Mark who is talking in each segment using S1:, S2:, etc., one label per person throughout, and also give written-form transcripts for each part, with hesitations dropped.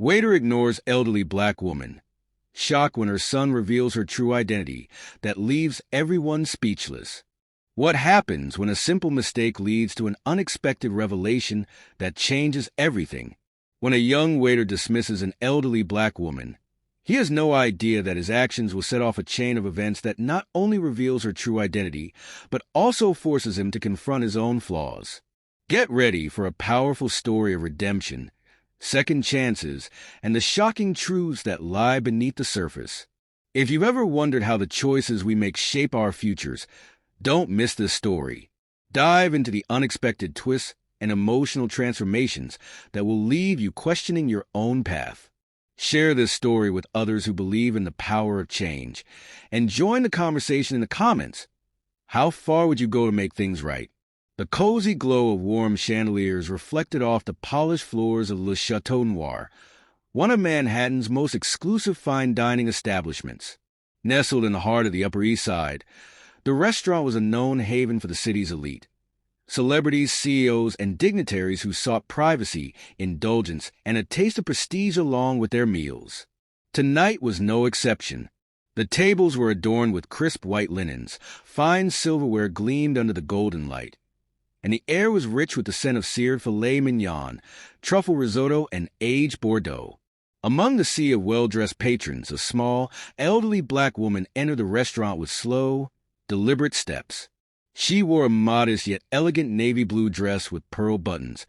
S1: Waiter ignores elderly black woman. Shock when her son reveals her true identity that leaves everyone speechless. What happens when a simple mistake leads to an unexpected revelation that changes everything? When a young waiter dismisses an elderly black woman, he has no idea that his actions will set off a chain of events that not only reveals her true identity, but also forces him to confront his own flaws. Get ready for a powerful story of redemption, second chances, and the shocking truths that lie beneath the surface. If you've ever wondered how the choices we make shape our futures, don't miss this story. Dive into the unexpected twists and emotional transformations that will leave you questioning your own path. Share this story with others who believe in the power of change, and join the conversation in the comments. How far would you go to make things right? The cozy glow of warm chandeliers reflected off the polished floors of Le Chateau Noir, one of Manhattan's most exclusive fine dining establishments. Nestled in the heart of the Upper East Side, the restaurant was a known haven for the city's elite. Celebrities, CEOs, and dignitaries who sought privacy, indulgence, and a taste of prestige along with their meals. Tonight was no exception. The tables were adorned with crisp white linens, fine silverware gleamed under the golden light, and the air was rich with the scent of seared filet mignon, truffle risotto, and aged Bordeaux. Among the sea of well-dressed patrons, a small, elderly black woman entered the restaurant with slow, deliberate steps. She wore a modest yet elegant navy blue dress with pearl buttons,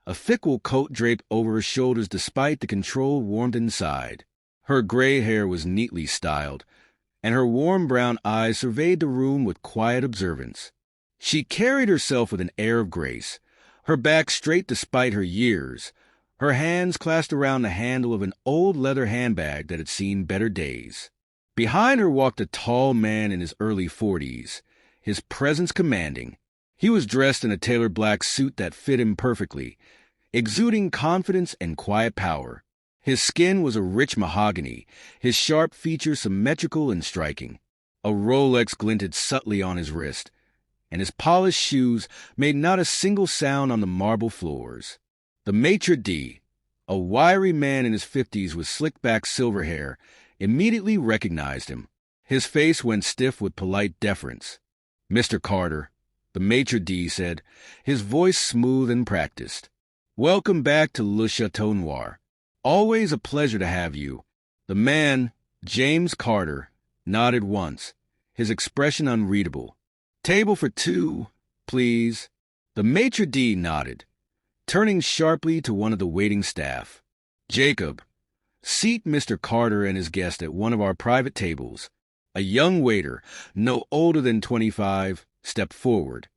S1: a thick wool coat draped over her shoulders despite the controlled warmth inside. Her gray hair was neatly styled, and her warm brown eyes surveyed the room with quiet observance. She carried herself with an air of grace, her back straight despite her years, her hands clasped around the handle of an old leather handbag that had seen better days. Behind her walked a tall man in his early 40s, his presence commanding. He was dressed in a tailored black suit that fit him perfectly, exuding confidence and quiet power. His skin was a rich mahogany, his sharp features symmetrical and striking. A Rolex glinted subtly on his wrist, and his polished shoes made not a single sound on the marble floors. The maitre d', a wiry man in his 50s with slick-back silver hair, immediately recognized him. His face went stiff with polite deference. "Mr. Carter," the maitre d' said, his voice smooth and practiced. "Welcome back to Le Chateau Noir. Always a pleasure to have you." The man, James Carter, nodded once, his expression unreadable. "Table for two, please." The maitre d' nodded, turning sharply to one of the waiting staff. "Jacob, seat Mr. Carter and his guest at one of our private tables." A young waiter, no older than 25, stepped forward.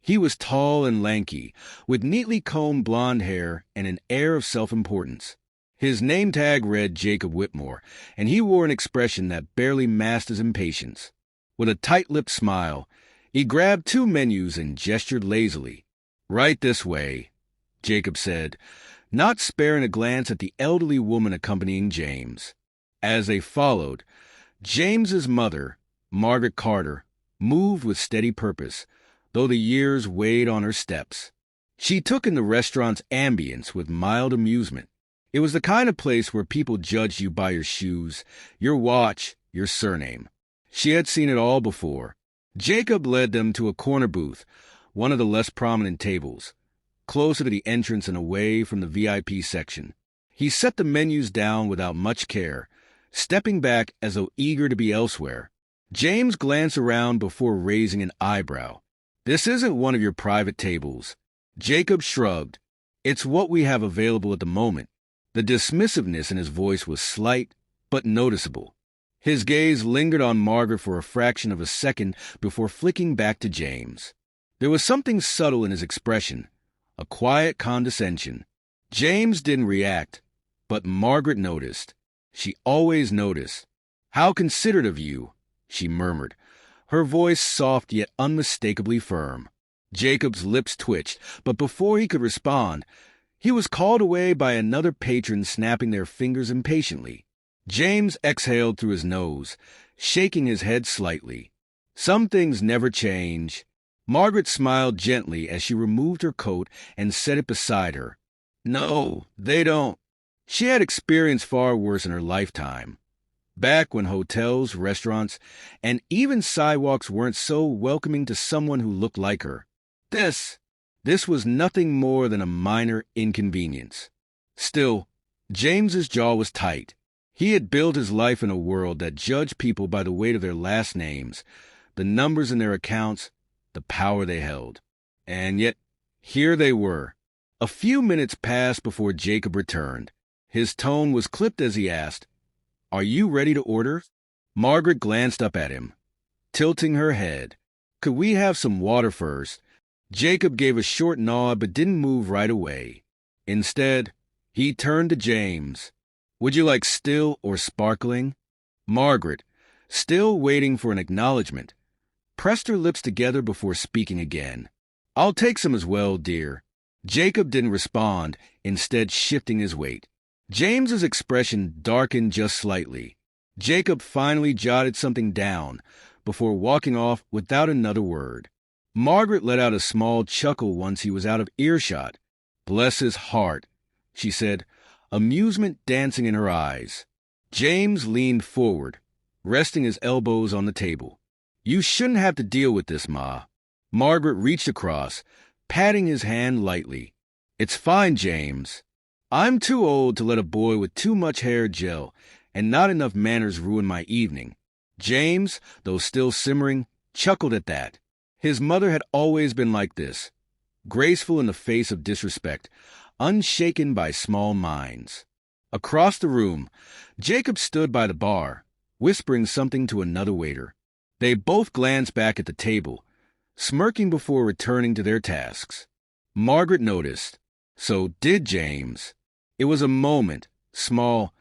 S1: He was tall and lanky, with neatly combed blonde hair and an air of self-importance. His name tag read Jacob Whitmore, and he wore an expression that barely masked his impatience. With a tight-lipped smile, he grabbed 2 menus and gestured lazily. "Right this way," Jacob said, not sparing a glance at the elderly woman accompanying James. As they followed, James's mother, Margaret Carter, moved with steady purpose, though the years weighed on her steps. She took in the restaurant's ambience with mild amusement. It was the kind of place where people judged you by your shoes, your watch, your surname. She had seen it all before. Jacob led them to a corner booth, one of the less prominent tables, closer to the entrance and away from the VIP section. He set the menus down without much care, stepping back as though eager to be elsewhere. James glanced around before raising an eyebrow. "This isn't one of your private tables." Jacob shrugged. "It's what we have available at the moment." The dismissiveness in his voice was slight, but noticeable. His gaze lingered on Margaret for a fraction of a second before flicking back to James. There was something subtle in his expression, a quiet condescension. James didn't react, but Margaret noticed. She always noticed. "How considerate of you," she murmured, her voice soft yet unmistakably firm. Jacob's lips twitched, but before he could respond, he was called away by another patron snapping their fingers impatiently. James exhaled through his nose, shaking his head slightly. Some things never change. Margaret smiled gently as she removed her coat and set it beside her. "No, they don't." She had experienced far worse in her lifetime. Back when hotels, restaurants, and even sidewalks weren't so welcoming to someone who looked like her. This, this was nothing more than a minor inconvenience. Still, James's jaw was tight. He had built his life in a world that judged people by the weight of their last names, the numbers in their accounts, the power they held. And yet, here they were. A few minutes passed before Jacob returned. His tone was clipped as he asked, "Are you ready to order?" Margaret glanced up at him, tilting her head. "Could we have some water first?" Jacob gave a short nod but didn't move right away. Instead, he turned to James. "Would you like still or sparkling?" Margaret, still waiting for an acknowledgement, pressed her lips together before speaking again. "I'll take some as well, dear." Jacob didn't respond, instead shifting his weight. James's expression darkened just slightly. Jacob finally jotted something down before walking off without another word. Margaret let out a small chuckle once he was out of earshot. "Bless his heart," she said, amusement dancing in her eyes. James leaned forward, resting his elbows on the table. "You shouldn't have to deal with this, Ma." Margaret reached across, patting his hand lightly. "It's fine, James. I'm too old to let a boy with too much hair gel and not enough manners ruin my evening." James, though still simmering, chuckled at that. His mother had always been like this, graceful in the face of disrespect, unshaken by small minds. Across the room, Jacob stood by the bar, whispering something to another waiter. They both glanced back at the table, smirking before returning to their tasks. Margaret noticed. So did James. It was a moment, small,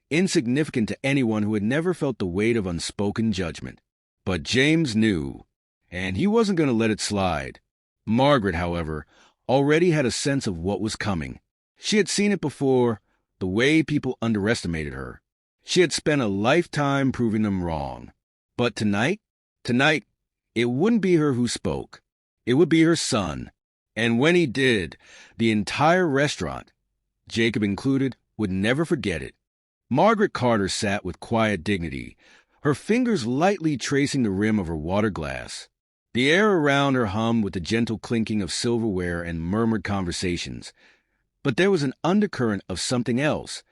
S1: insignificant to anyone who had never felt the weight of unspoken judgment. But James knew, and he wasn't going to let it slide. Margaret, however, already had a sense of what was coming. She had seen it before, the way people underestimated her. She had spent a lifetime proving them wrong. But tonight, it wouldn't be her who spoke. It would be her son. And when he did, the entire restaurant, Jacob included, would never forget it. Margaret Carter sat with quiet dignity, her fingers lightly tracing the rim of her water glass. The air around her hummed with the gentle clinking of silverware and murmured conversations. But there was an undercurrent of something else,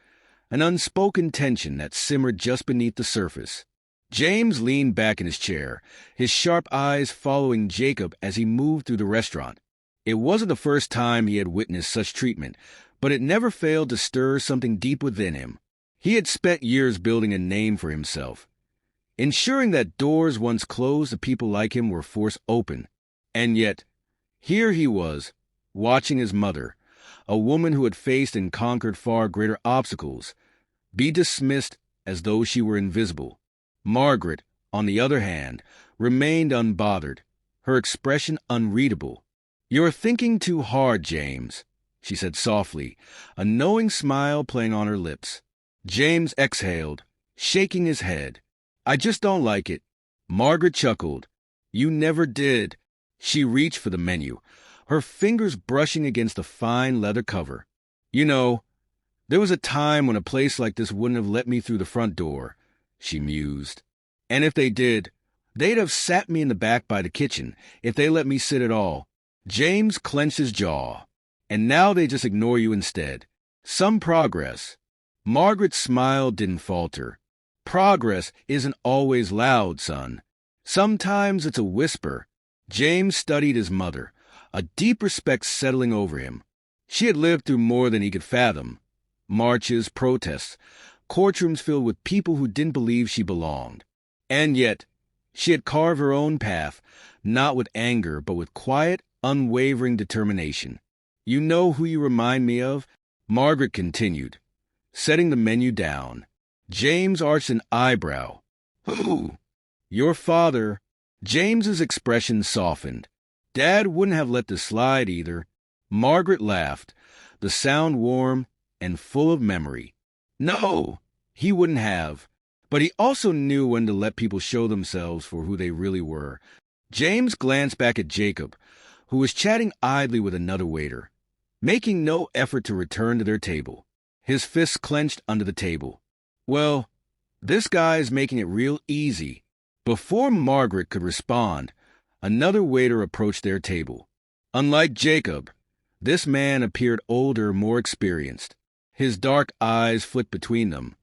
S1: an unspoken tension that simmered just beneath the surface. James leaned back in his chair, his sharp eyes following Jacob as he moved through the restaurant. It wasn't the first time he had witnessed such treatment, but it never failed to stir something deep within him. He had spent years building a name for himself, ensuring that doors once closed to people like him were forced open. And yet, here he was, watching his mother, a woman who had faced and conquered far greater obstacles, be dismissed as though she were invisible. Margaret, on the other hand, remained unbothered, her expression unreadable. "You're thinking too hard, James," she said softly, a knowing smile playing on her lips. James exhaled, shaking his head. "I just don't like it." Margaret chuckled. "You never did." She reached for the menu, her fingers brushing against the fine leather cover. "You know, there was a time when a place like this wouldn't have let me through the front door," she mused. "And if they did, they'd have sat me in the back by the kitchen, if they let me sit at all." James clenched his jaw. "And now they just ignore you instead. Some progress." Margaret's smile didn't falter. "Progress isn't always loud, son. Sometimes it's a whisper." James studied his mother, a deep respect settling over him. She had lived through more than he could fathom. Marches, protests, courtrooms filled with people who didn't believe she belonged. And yet, she had carved her own path, not with anger, but with quiet, unwavering determination. "You know who you remind me of?" Margaret continued, setting the menu down. James arched an eyebrow. "Who?" "Your father." James's expression softened. "Dad wouldn't have let this slide either." Margaret laughed, the sound warm and full of memory. "No, he wouldn't have. But he also knew when to let people show themselves for who they really were." James glanced back at Jacob, who was chatting idly with another waiter, making no effort to return to their table. his fists clenched under the table. Well, this guy's making it real easy. Before Margaret could respond, another waiter approached their table. Unlike Jacob, this man appeared older, more experienced. His dark eyes flicked between them,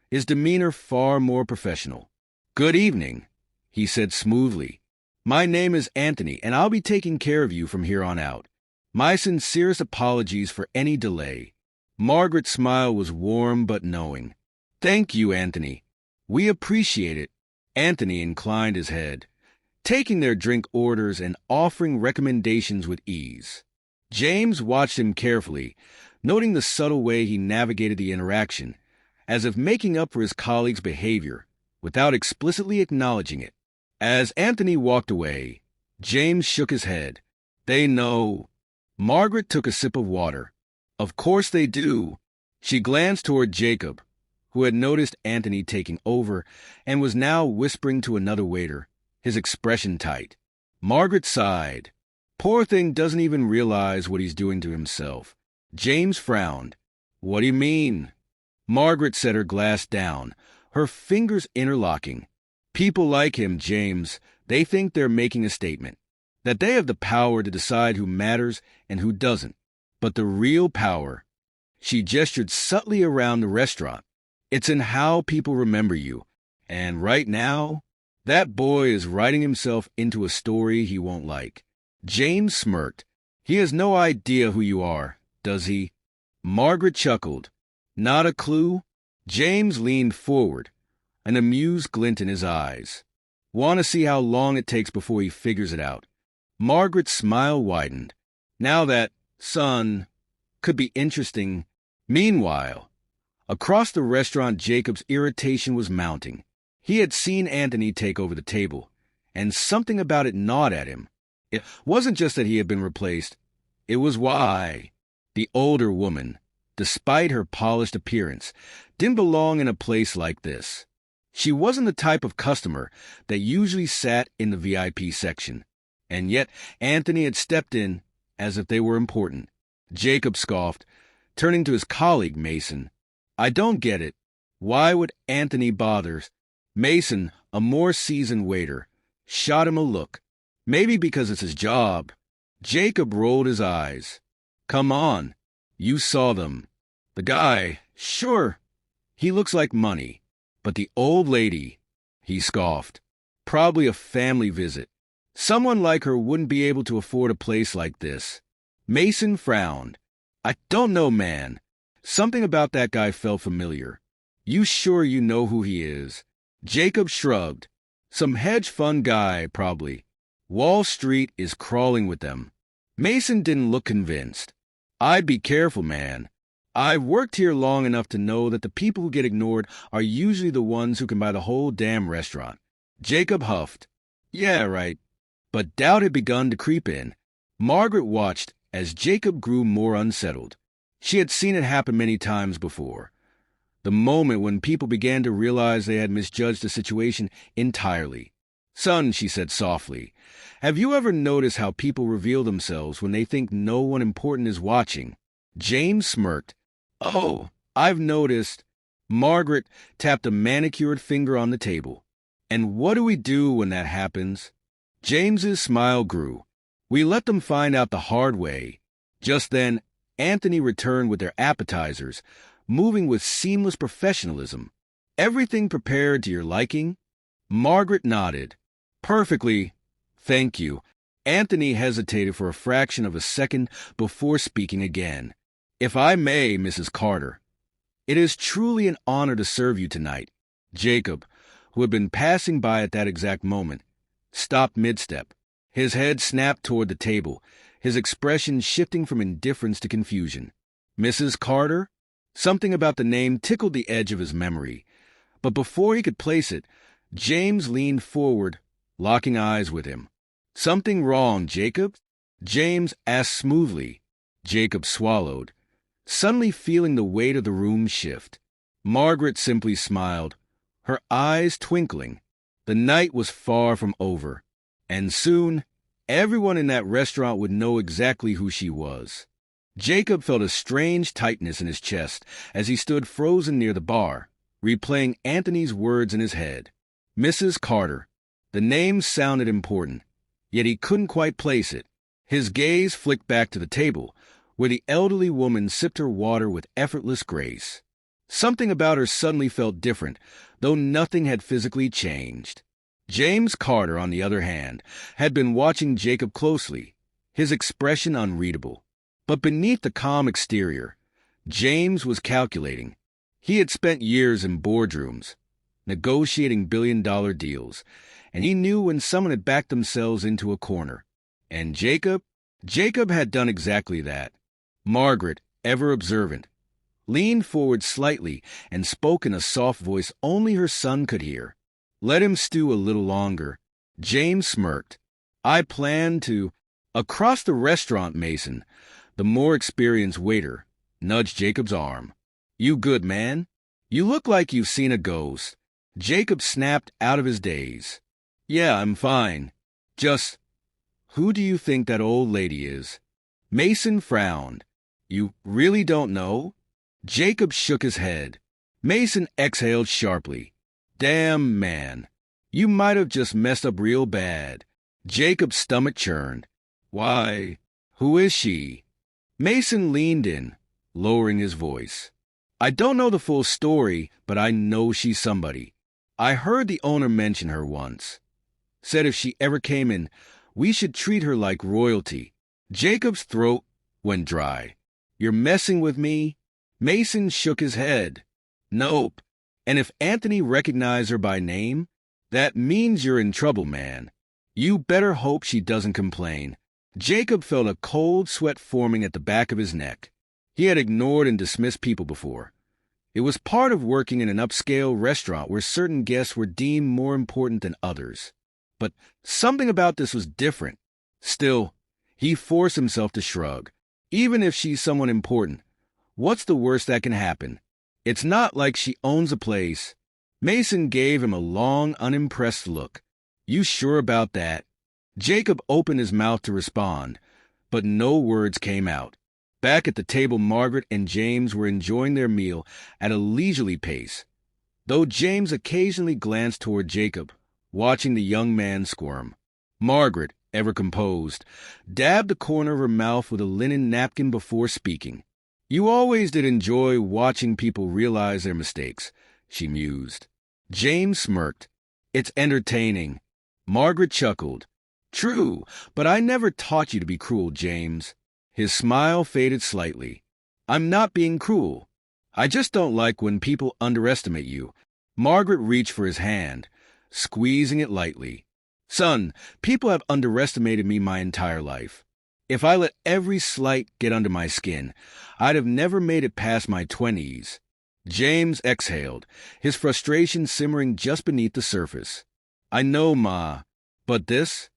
S1: his demeanor far more professional. "Good evening," he said smoothly. "My name is Anthony, and I'll be taking care of you from here on out. My sincerest apologies for any delay." Margaret's smile was warm but knowing. "Thank you, Anthony. We appreciate it." Anthony inclined his head, taking their drink orders and offering recommendations with ease. James watched him carefully, noting the subtle way he navigated the interaction, as if making up for his colleague's behavior, without explicitly acknowledging it. As Anthony walked away, James shook his head. "They know." Margaret took a sip of water. "Of course they do." She glanced toward Jacob, who had noticed Anthony taking over and was now whispering to another waiter, his expression tight. Margaret sighed. Poor thing doesn't even realize what he's doing to himself. James frowned. "What do you mean?" Margaret set her glass down, her fingers interlocking. "People like him, James, they think they're making a statement, that they have the power to decide who matters and who doesn't. But the real power," she gestured subtly around the restaurant, "it's in how people remember you. And right now, that boy is writing himself into a story he won't like." James smirked. "He has no idea who you are, does he?" Margaret chuckled. "Not a clue?" James leaned forward, an amused glint in his eyes. "Want to see how long it takes before he figures it out." Margaret's smile widened. Now that, son, could be interesting. Meanwhile, across the restaurant, Jacob's irritation was mounting. He had seen Anthony take over the table, and something about it gnawed at him. It wasn't just that he had been replaced. It was why the older woman, despite her polished appearance, didn't belong in a place like this. She wasn't the type of customer that usually sat in the VIP section, and yet Anthony had stepped in as if they were important. Jacob scoffed, turning to his colleague, Mason. "I don't get it. Why would Anthony bother?" Mason, a more seasoned waiter, shot him a look. "Maybe because it's his job." Jacob rolled his eyes. "Come on. You saw them. The guy, sure, he looks like money. But the old lady," he scoffed, "probably a family visit. Someone like her wouldn't be able to afford a place like this." Mason frowned. "I don't know, man. Something about that guy felt familiar. You sure you know who he is?" Jacob shrugged. "Some hedge fund guy, probably. Wall Street is crawling with them." Mason didn't look convinced. "I'd be careful, man. I've worked here long enough to know that the people who get ignored are usually the ones who can buy the whole damn restaurant." Jacob huffed. "Yeah, right." But doubt had begun to creep in. Margaret watched as Jacob grew more unsettled. She had seen it happen many times before. The moment when people began to realize they had misjudged the situation entirely. "Son," she said softly, "have you ever noticed how people reveal themselves when they think no one important is watching?" James smirked. "Oh, I've noticed." Margaret tapped a manicured finger on the table. "And what do we do when that happens?" James's smile grew. "We let them find out the hard way." Just then, Anthony returned with their appetizers, moving with seamless professionalism. "Everything prepared to your liking?" Margaret nodded. "Perfectly. Thank you." Anthony hesitated for a fraction of a second before speaking again. "If I may, Mrs. Carter, it is truly an honor to serve you tonight." Jacob, who had been passing by at that exact moment, stopped mid-step. His head snapped toward the table, his expression shifting from indifference to confusion. "Mrs. Carter?" Something about the name tickled the edge of his memory. But before he could place it, James leaned forward, locking eyes with him. "Something wrong, Jacob?" James asked smoothly. Jacob swallowed, suddenly feeling the weight of the room shift. Margaret simply smiled, her eyes twinkling. The night was far from over, and soon everyone in that restaurant would know exactly who she was. Jacob felt a strange tightness in his chest as he stood frozen near the bar, replaying Anthony's words in his head. Mrs. Carter. The name sounded important, yet he couldn't quite place it. His gaze flicked back to the table, where the elderly woman sipped her water with effortless grace. Something about her suddenly felt different, though nothing had physically changed. James Carter, on the other hand, had been watching Jacob closely, his expression unreadable. But beneath the calm exterior, James was calculating. He had spent years in boardrooms, negotiating billion-dollar deals, and he knew when someone had backed themselves into a corner. And Jacob had done exactly that. Margaret, ever observant, leaned forward slightly and spoke in a soft voice only her son could hear. Let him stew a little longer. James smirked. I plan to... Across the restaurant, Mason, the more experienced waiter, nudged Jacob's arm. You good, man? You look like you've seen a ghost. Jacob snapped out of his daze. Yeah, I'm fine. Just... Who do you think that old lady is? Mason frowned. You really don't know? Jacob shook his head. Mason exhaled sharply. Damn, man. You might have just messed up real bad. Jacob's stomach churned. Why, who is she? Mason leaned in, lowering his voice. I don't know the full story, but I know she's somebody. I heard the owner mention her once. Said if she ever came in, we should treat her like royalty. Jacob's throat went dry. You're messing with me? Mason shook his head. Nope. And if Anthony recognized her by name, that means you're in trouble, man. You better hope she doesn't complain. Jacob felt a cold sweat forming at the back of his neck. He had ignored and dismissed people before. It was part of working in an upscale restaurant where certain guests were deemed more important than others. But something about this was different. Still, he forced himself to shrug. Even if she's someone important, what's the worst that can happen? It's not like she owns a place. Mason gave him a long, unimpressed look. You sure about that? Jacob opened his mouth to respond, but no words came out. Back at the table, Margaret and James were enjoying their meal at a leisurely pace, though James occasionally glanced toward Jacob, watching the young man squirm. Margaret, ever composed, dabbed the corner of her mouth with a linen napkin before speaking. You always did enjoy watching people realize their mistakes, she mused. James smirked. It's entertaining. Margaret chuckled. True, but I never taught you to be cruel, James. His smile faded slightly. I'm not being cruel. I just don't like when people underestimate you. Margaret reached for his hand, squeezing it lightly. Son, people have underestimated me my entire life. If I let every slight get under my skin, I'd have never made it past my 20s. James exhaled, his frustration simmering just beneath the surface. I know, Ma, but this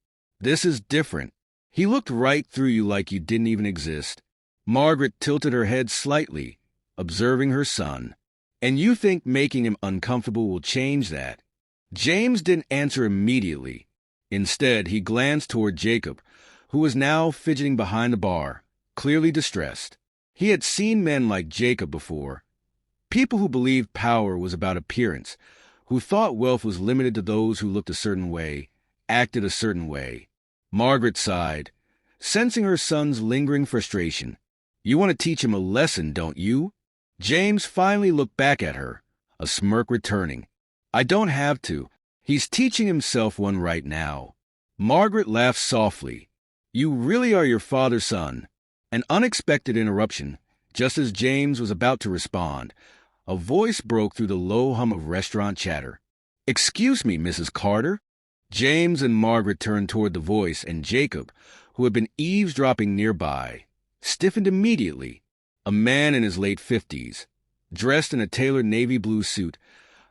S1: is different. He looked right through you like you didn't even exist. Margaret tilted her head slightly, observing her son. And you think making him uncomfortable will change that? James didn't answer immediately. Instead, he glanced toward Jacob, who was now fidgeting behind the bar, clearly distressed. He had seen men like Jacob before. People who believed power was about appearance, who thought wealth was limited to those who looked a certain way, acted a certain way. Margaret sighed, sensing her son's lingering frustration. You want to teach him a lesson, don't you? James finally looked back at her, a smirk returning. I don't have to. He's teaching himself one right now. Margaret laughed softly. You really are your father's son. An unexpected interruption, just as James was about to respond. A voice broke through the low hum of restaurant chatter. Excuse me, Mrs. Carter. James and Margaret turned toward the voice, and Jacob, who had been eavesdropping nearby, stiffened immediately. A man in his late 50s, dressed in a tailored navy blue suit,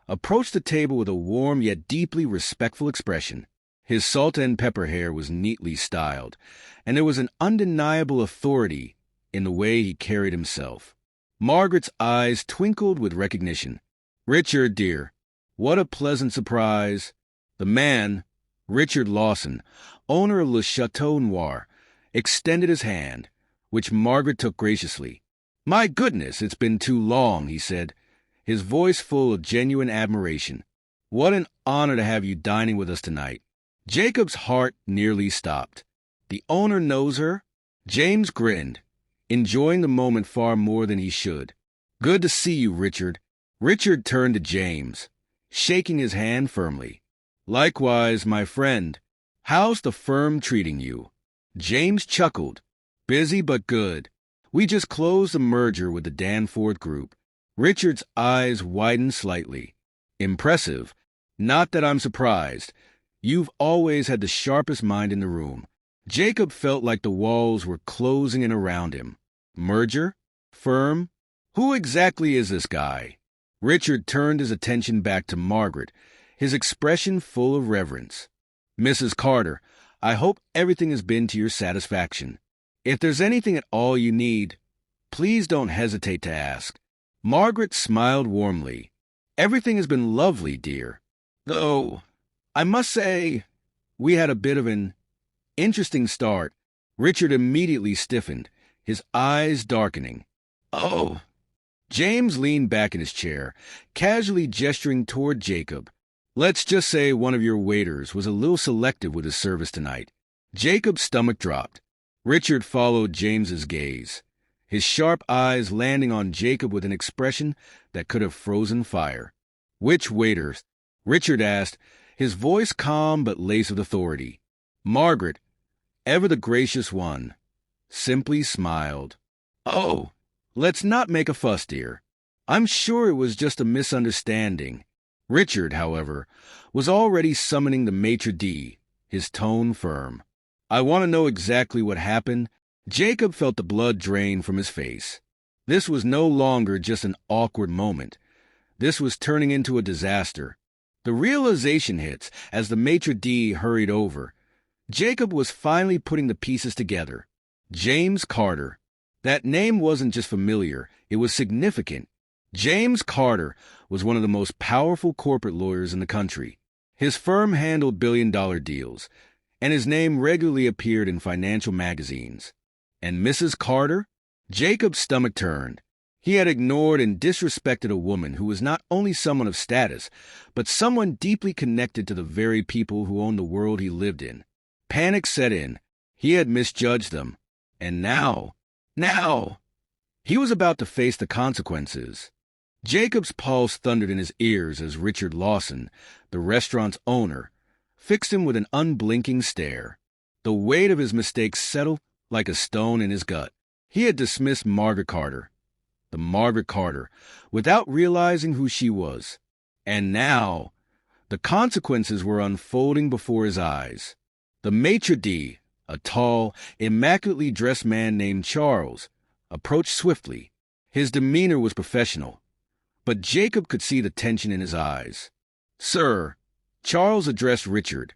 S1: approached the table with a warm yet deeply respectful expression. His salt and pepper hair was neatly styled, and there was an undeniable authority in the way he carried himself. Margaret's eyes twinkled with recognition. Richard, dear, what a pleasant surprise. The man, Richard Lawson, owner of Le Chateau Noir, extended his hand, which Margaret took graciously. "My goodness, it's been too long," he said, his voice full of genuine admiration. "What an honor to have you dining with us tonight." Jacob's heart nearly stopped. The owner knows her? James grinned, enjoying the moment far more than he should. "Good to see you, Richard." Richard turned to James, shaking his hand firmly. "Likewise, my friend. How's the firm treating you?" James chuckled. "Busy but good. We just closed the merger with the Danforth Group." Richard's eyes widened slightly. "Impressive. Not that I'm surprised. You've always had the sharpest mind in the room." Jacob felt like the walls were closing in around him. "Merger? Firm? Who exactly is this guy?" Richard turned his attention back to Margaret, his expression full of reverence. "Mrs. Carter, I hope everything has been to your satisfaction. If there's anything at all you need, please don't hesitate to ask." Margaret smiled warmly. "Everything has been lovely, dear. Though, I must say, we had a bit of an interesting start." Richard immediately stiffened, his eyes darkening. "Oh." James leaned back in his chair, casually gesturing toward Jacob. "Let's just say one of your waiters was a little selective with his service tonight." Jacob's stomach dropped. Richard followed James's gaze, his sharp eyes landing on Jacob with an expression that could have frozen fire. "Which waiters?" Richard asked, his voice calm but laced with authority. Margaret, ever the gracious one, simply smiled. "Oh, let's not make a fuss, dear. I'm sure it was just a misunderstanding." Richard, however, was already summoning the maitre d', his tone firm. "I want to know exactly what happened." Jacob felt the blood drain from his face. This was no longer just an awkward moment. This was turning into a disaster. The realization hits as the maitre d' hurried over. Jacob was finally putting the pieces together. James Carter. That name wasn't just familiar, it was significant. James Carter was one of the most powerful corporate lawyers in the country. His firm handled billion-dollar deals, and his name regularly appeared in financial magazines. And Mrs. Carter? Jacob's stomach turned. He had ignored and disrespected a woman who was not only someone of status, but someone deeply connected to the very people who owned the world he lived in. Panic set in. He had misjudged them. And now, he was about to face the consequences. Jacob's pulse thundered in his ears as Richard Lawson, the restaurant's owner, fixed him with an unblinking stare. The weight of his mistake settled like a stone in his gut. He had dismissed Margaret Carter, the Margaret Carter, without realizing who she was. And now, the consequences were unfolding before his eyes. The maitre d', a tall, immaculately dressed man named Charles, approached swiftly. His demeanor was professional, but Jacob could see the tension in his eyes. "Sir," Charles addressed Richard,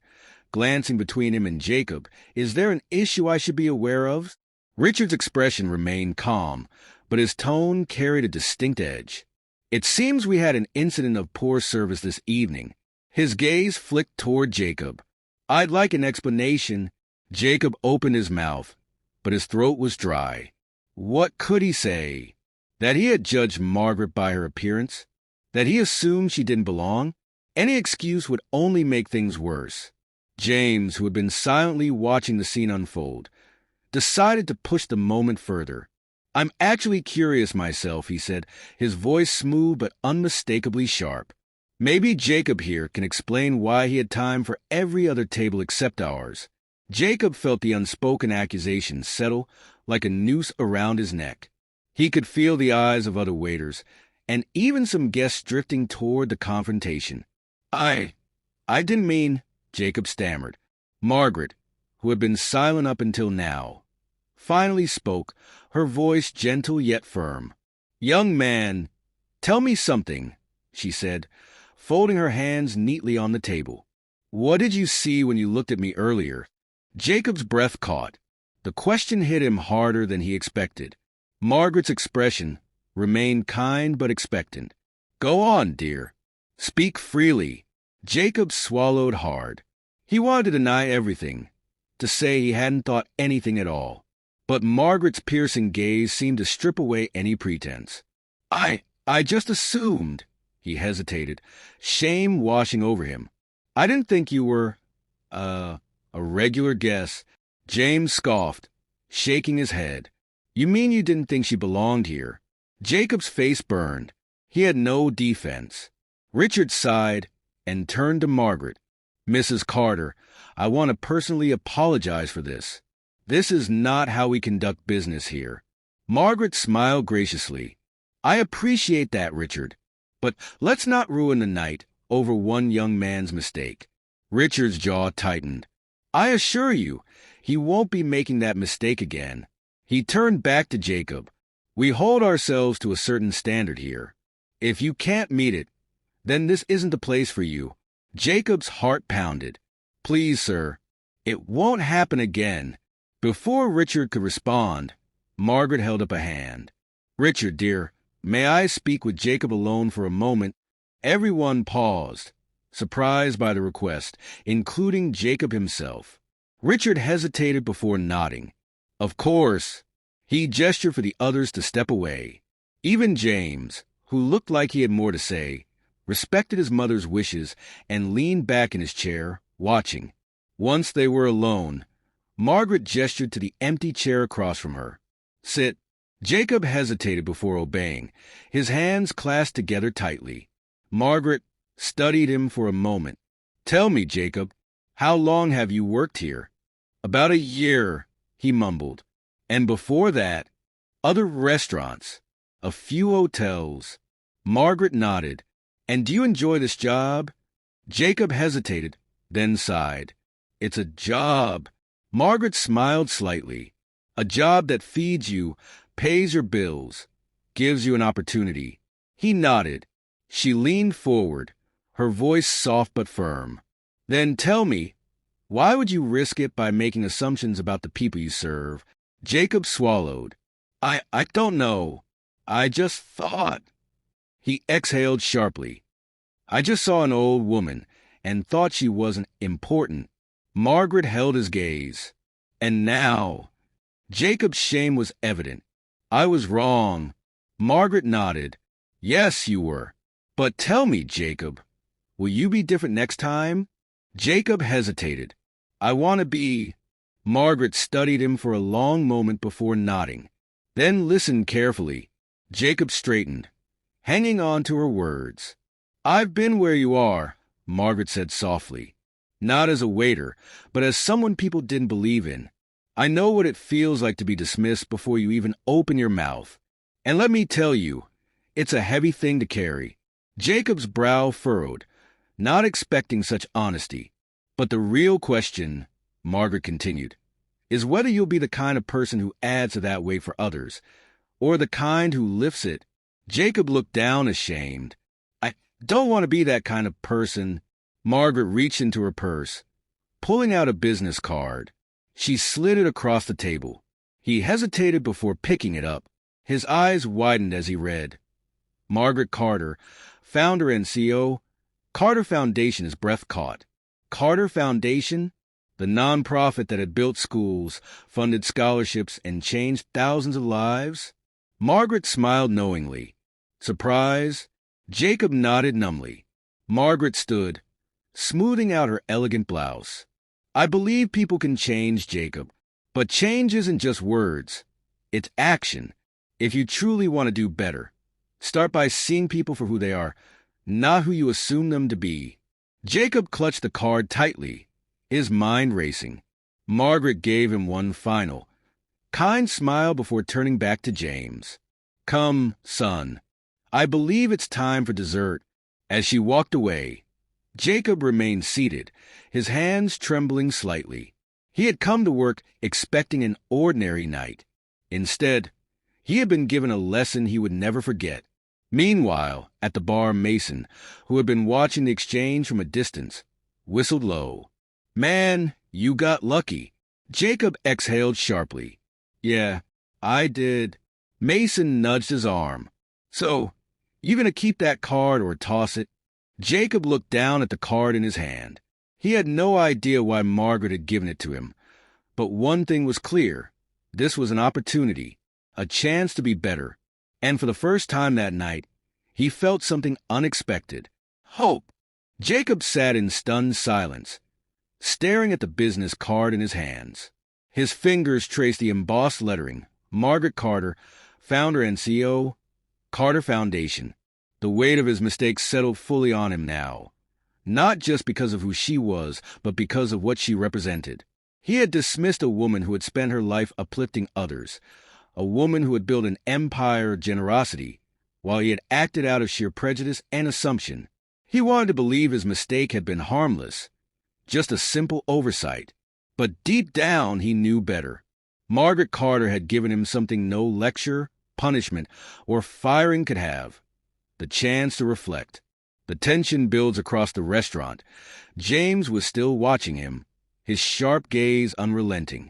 S1: glancing between him and Jacob, "is there an issue I should be aware of?" Richard's expression remained calm, but his tone carried a distinct edge. "It seems we had an incident of poor service this evening." His gaze flicked toward Jacob. "I'd like an explanation." Jacob opened his mouth, but his throat was dry. What could he say? That he had judged Margaret by her appearance? That he assumed she didn't belong? Any excuse would only make things worse. James, who had been silently watching the scene unfold, decided to push the moment further. "I'm actually curious myself," he said, his voice smooth but unmistakably sharp. "Maybe Jacob here can explain why he had time for every other table except ours." Jacob felt the unspoken accusation settle like a noose around his neck. He could feel the eyes of other waiters, and even some guests drifting toward the confrontation. I didn't mean," Jacob stammered. Margaret, who had been silent up until now, finally spoke, her voice gentle yet firm. "Young man, tell me something," she said, folding her hands neatly on the table. "What did you see when you looked at me earlier?" Jacob's breath caught. The question hit him harder than he expected. Margaret's expression remained kind but expectant. "Go on, dear. Speak freely." Jacob swallowed hard. He wanted to deny everything, to say he hadn't thought anything at all. But Margaret's piercing gaze seemed to strip away any pretense. I just assumed, he hesitated, shame washing over him. I didn't think you were, a regular guest. James scoffed, shaking his head. You mean you didn't think she belonged here? Jacob's face burned. He had no defense. Richard sighed and turned to Margaret. Mrs. Carter, I want to personally apologize for this. This is not how we conduct business here. Margaret smiled graciously. I appreciate that, Richard. But let's not ruin the night over one young man's mistake. Richard's jaw tightened. I assure you, he won't be making that mistake again. He turned back to Jacob. We hold ourselves to a certain standard here. If you can't meet it, then this isn't the place for you. Jacob's heart pounded. Please, sir, it won't happen again. Before Richard could respond, Margaret held up a hand. Richard, dear, may I speak with Jacob alone for a moment? Everyone paused, surprised by the request, including Jacob himself. Richard hesitated before nodding. Of course. He gestured for the others to step away. Even James, who looked like he had more to say, respected his mother's wishes and leaned back in his chair, watching. Once they were alone, Margaret gestured to the empty chair across from her. Sit. Jacob hesitated before obeying, his hands clasped together tightly. Margaret studied him for a moment. Tell me, Jacob, how long have you worked here? About a year, he mumbled. And before that, other restaurants, a few hotels. Margaret nodded. And do you enjoy this job? Jacob hesitated, then sighed. It's a job. Margaret smiled slightly. A job that feeds you, pays your bills, gives you an opportunity. He nodded. She leaned forward, her voice soft but firm. Then tell me, why would you risk it by making assumptions about the people you serve? Jacob swallowed. I don't know. I just thought. He exhaled sharply. I just saw an old woman and thought she wasn't important. Margaret held his gaze. And now, Jacob's shame was evident. I was wrong. Margaret nodded. Yes, you were. But tell me, Jacob, will you be different next time? Jacob hesitated. I want to be. Margaret studied him for a long moment before nodding, then listened carefully. Jacob straightened, hanging on to her words. I've been where you are, Margaret said softly. Not as a waiter, but as someone people didn't believe in. I know what it feels like to be dismissed before you even open your mouth. And let me tell you, it's a heavy thing to carry. Jacob's brow furrowed, not expecting such honesty. But the real question, Margaret continued, is whether you'll be the kind of person who adds to that weight for others, or the kind who lifts it. Jacob looked down ashamed. I don't want to be that kind of person. Margaret reached into her purse, pulling out a business card. She slid it across the table. He hesitated before picking it up. His eyes widened as he read. Margaret Carter, founder and CEO. Carter Foundation. His breath caught. Carter Foundation? The nonprofit that had built schools, funded scholarships, and changed thousands of lives? Margaret smiled knowingly. Surprise? Jacob nodded numbly. Margaret stood, smoothing out her elegant blouse. I believe people can change, Jacob. But change isn't just words. It's action. If you truly want to do better, start by seeing people for who they are, not who you assume them to be. Jacob clutched the card tightly, his mind racing. Margaret gave him one final, kind smile before turning back to James. Come, son. I believe it's time for dessert. As she walked away, Jacob remained seated, his hands trembling slightly. He had come to work expecting an ordinary night. Instead, he had been given a lesson he would never forget. Meanwhile, at the bar, Mason, who had been watching the exchange from a distance, whistled low. Man, you got lucky. Jacob exhaled sharply. Yeah, I did. Mason nudged his arm. So, you gonna keep that card or toss it? Jacob looked down at the card in his hand. He had no idea why Margaret had given it to him. But one thing was clear. This was an opportunity, a chance to be better, and for the first time that night, he felt something unexpected. Hope. Jacob sat in stunned silence, staring at the business card in his hands. His fingers traced the embossed lettering, Margaret Carter, founder and CEO, Carter Foundation. The weight of his mistake settled fully on him now, not just because of who she was, but because of what she represented. He had dismissed a woman who had spent her life uplifting others, a woman who had built an empire of generosity, while he had acted out of sheer prejudice and assumption. He wanted to believe his mistake had been harmless, just a simple oversight. But deep down, he knew better. Margaret Carter had given him something no lecture, punishment, or firing could have: the chance to reflect. The tension builds across the restaurant. James was still watching him, his sharp gaze unrelenting.